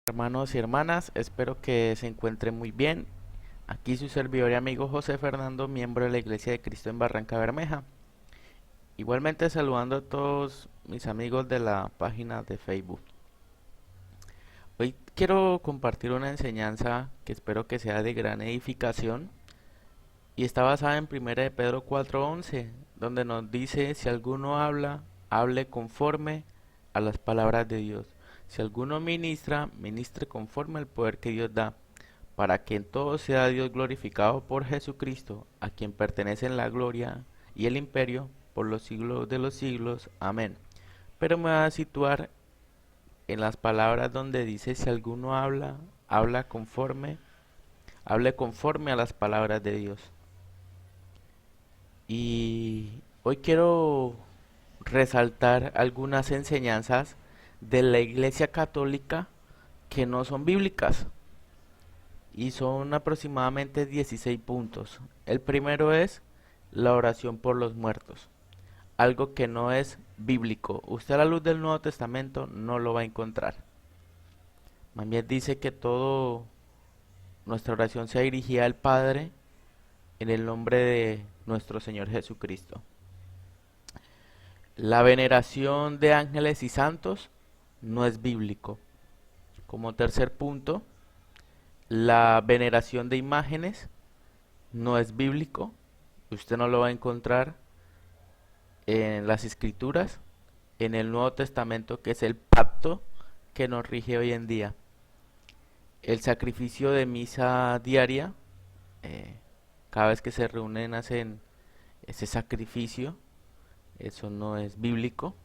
Hermanos y hermanas, espero que se encuentren muy bien. Aquí su servidor y amigo José Fernando, miembro de la Iglesia de Cristo en Barranca Bermeja. Igualmente saludando a todos mis amigos de la página de Facebook. Hoy quiero compartir una enseñanza que espero que sea de gran edificación y está basada en 1 de Pedro 4:11, donde nos dice: si alguno habla, hable conforme a las palabras de Dios. Si alguno ministra, ministre conforme al poder que Dios da, para que en todo sea Dios glorificado por Jesucristo, a quien pertenecen la gloria y el imperio por los siglos de los siglos. Amén. Pero me voy a situar en las palabras donde dice: si alguno habla, hable conforme a las palabras de Dios. Y hoy quiero resaltar algunas enseñanzas de la Iglesia Católica que no son bíblicas, y son aproximadamente 16 puntos. El primero es la oración por los muertos, algo que no es bíblico. Usted a la luz del Nuevo Testamento no lo va a encontrar. Más bien dice que todo nuestra oración sea dirigida al Padre en el nombre de nuestro Señor Jesucristo. La veneración de ángeles y santos no es bíblico. Como tercer punto, la veneración de imágenes no es bíblico. Usted no lo va a encontrar en las escrituras, en el Nuevo Testamento, que es el pacto que nos rige hoy en día. El sacrificio de misa diaria, eh, cada vez que se reúnen hacen ese sacrificio, eso no es bíblico.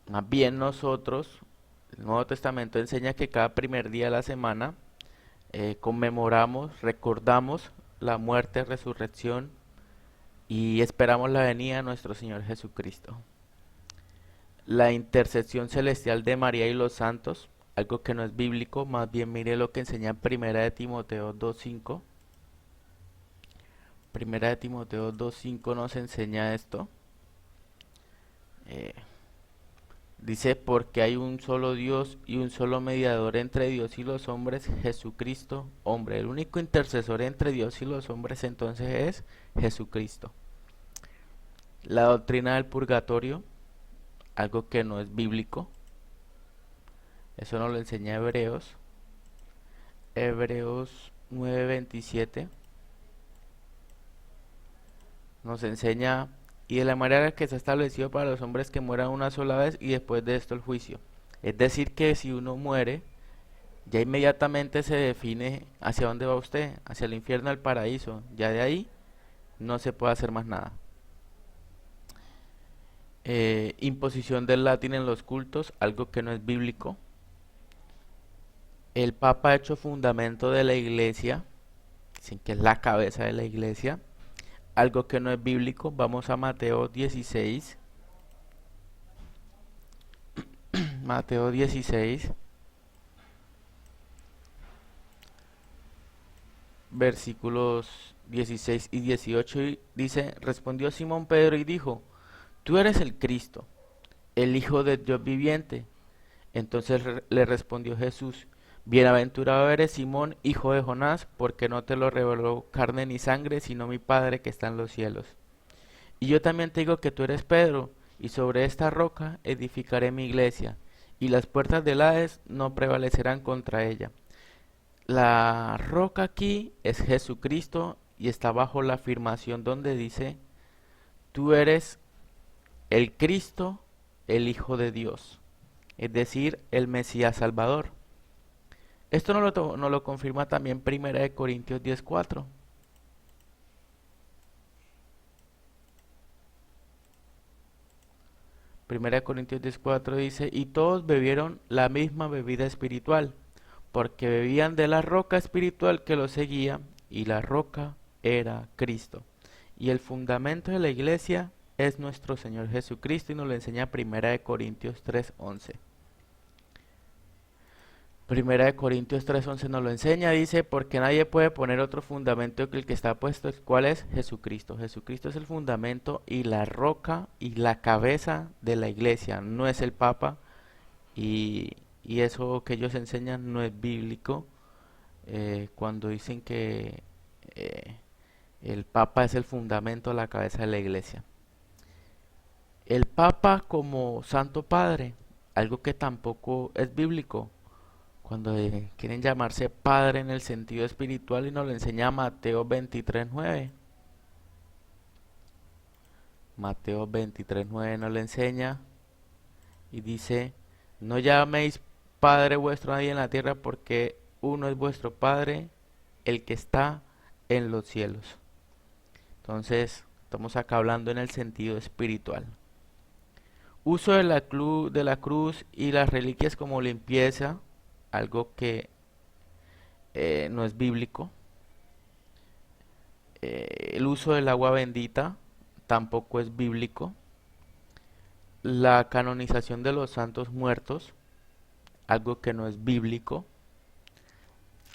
Más bien nosotros, el Nuevo Testamento enseña que cada primer día de la semana conmemoramos, recordamos la muerte, resurrección y esperamos la venida de nuestro Señor Jesucristo. La intercesión celestial de María y los santos, algo que no es bíblico, más bien mire lo que enseña en Primera de Timoteo 2:5. Primera de Timoteo 2:5 nos enseña esto. Eh, Dice: porque hay un solo Dios y un solo mediador entre Dios y los hombres, Jesucristo, hombre. El único intercesor entre Dios y los hombres entonces es Jesucristo. La doctrina del purgatorio, algo que no es bíblico. Eso nos lo enseña Hebreos. Hebreos 9:27 nos enseña: y de la manera que se ha establecido para los hombres que mueran una sola vez y después de esto el juicio. Es decir, que si uno muere, ya inmediatamente se define hacia dónde va usted, hacia el infierno o el paraíso. Ya de ahí no se puede hacer más nada. Imposición del latín en los cultos, algo que no es bíblico. El Papa ha hecho fundamento de la iglesia, dicen que es la cabeza de la iglesia, algo que no es bíblico. Vamos a Mateo 16. Mateo 16, versículos 16 y 18, y dice: respondió Simón Pedro y dijo: tú eres el Cristo, el Hijo de Dios viviente. Entonces le respondió Jesús: bienaventurado eres Simón, hijo de Jonás, porque no te lo reveló carne ni sangre, sino mi Padre que está en los cielos. Y yo también te digo que tú eres Pedro, y sobre esta roca edificaré mi iglesia, y las puertas del Hades no prevalecerán contra ella. La roca aquí es Jesucristo y está bajo la afirmación donde dice: tú eres el Cristo, el Hijo de Dios, es decir, el Mesías Salvador. Esto nos lo confirma también 1 Corintios 10:4. 1 Corintios 10:4 dice: y todos bebieron la misma bebida espiritual, porque bebían de la roca espiritual que los seguía, y la roca era Cristo. Y el fundamento de la iglesia es nuestro Señor Jesucristo, y nos lo enseña 1 Corintios 3:11. 1 Corintios 3:11 nos lo enseña, dice: porque nadie puede poner otro fundamento que el que está puesto, el cual es Jesucristo. Jesucristo es el fundamento y la roca y la cabeza de la iglesia, no es el Papa. Y y eso que ellos enseñan no es bíblico. Cuando dicen que eh, el Papa es el fundamento, la cabeza de la iglesia. El Papa como Santo Padre, algo que tampoco es bíblico. Cuando quieren llamarse Padre en el sentido espiritual y nos lo enseña Mateo 23:9. Mateo 23:9 nos lo enseña y dice, no llaméis Padre vuestro a nadie en la tierra porque uno es vuestro Padre, el que está en los cielos. Entonces, estamos acá hablando en el sentido espiritual. Uso de de la cruz y las reliquias como limpieza, algo que no es bíblico. El uso del agua bendita tampoco es bíblico. La canonización de los santos muertos, algo que no es bíblico.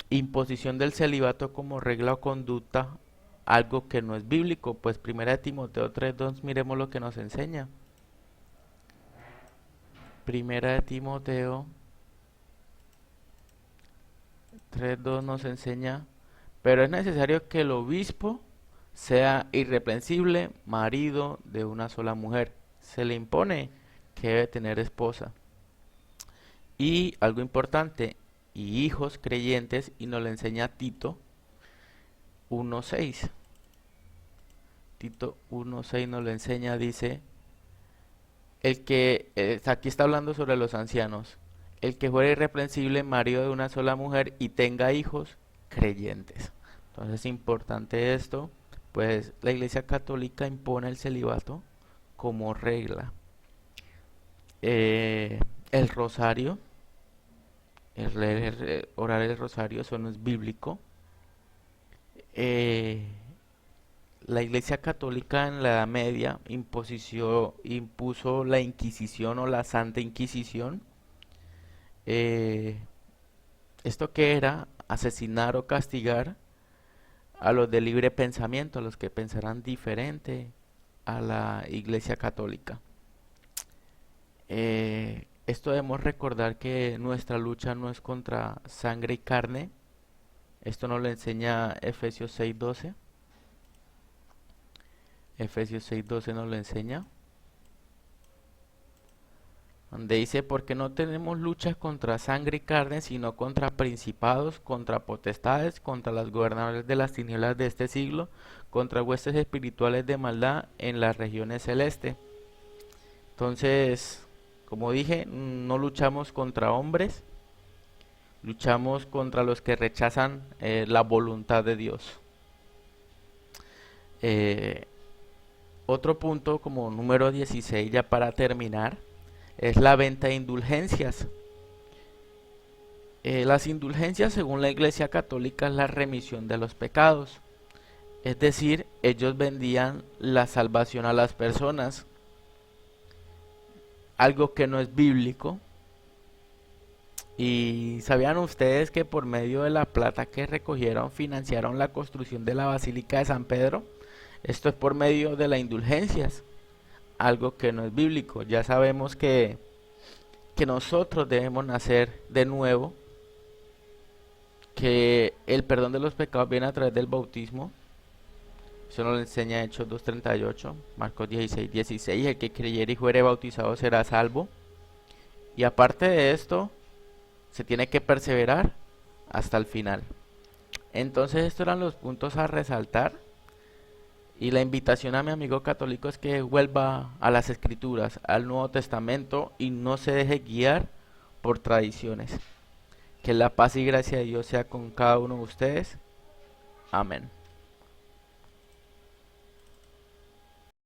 Imposición del celibato como regla o conducta, algo que no es bíblico. Pues primera de Timoteo 3:2, miremos lo que nos enseña. Primera de Timoteo 3:2 nos enseña, pero es necesario que el obispo sea irreprensible, marido de una sola mujer. Se le impone que debe tener esposa. Y algo importante, y hijos creyentes, y nos lo enseña Tito 1:6. Tito 1:6 nos lo enseña, dice, aquí está hablando sobre los ancianos, el que fuera irreprensible, marido de una sola mujer y tenga hijos creyentes. Entonces es importante esto, pues la Iglesia Católica impone el celibato como regla. El rosario, orar el rosario, eso no es bíblico. Eh, la Iglesia Católica en la Edad Media impuso la Inquisición o la Santa Inquisición. Eh, ¿Esto qué era? Asesinar o castigar a los de libre pensamiento, a los que pensarán diferente a la Iglesia Católica. Esto debemos recordar que nuestra lucha no es contra sangre y carne. Esto nos lo enseña Efesios 6:12. Efesios 6:12 nos lo enseña. Donde dice, porque no tenemos luchas contra sangre y carne, sino contra principados, contra potestades, contra las gobernadores de las tinieblas de este siglo, contra huestes espirituales de maldad en las regiones celestes. Entonces, como dije, no luchamos contra hombres, luchamos contra los que rechazan la voluntad de Dios. Otro punto, como número 16, ya para terminar, es la venta de indulgencias. Las indulgencias, según la Iglesia Católica, es la remisión de los pecados. Es decir, ellos vendían la salvación a las personas, algo que no es bíblico. ¿Y sabían ustedes que por medio de la plata que recogieron financiaron la construcción de la Basílica de San Pedro? Esto es por medio de las indulgencias, algo que no es bíblico. Ya sabemos que nosotros debemos nacer de nuevo, que el perdón de los pecados viene a través del bautismo. Eso nos lo enseña Hechos 2:38, Marcos 16:16. El que creyere y fuere bautizado será salvo. Y aparte de esto, se tiene que perseverar hasta el final. Entonces estos eran los puntos a resaltar. Y la invitación a mi amigo católico es que vuelva a las Escrituras, al Nuevo Testamento, y no se deje guiar por tradiciones. Que la paz y gracia de Dios sea con cada uno de ustedes. Amén.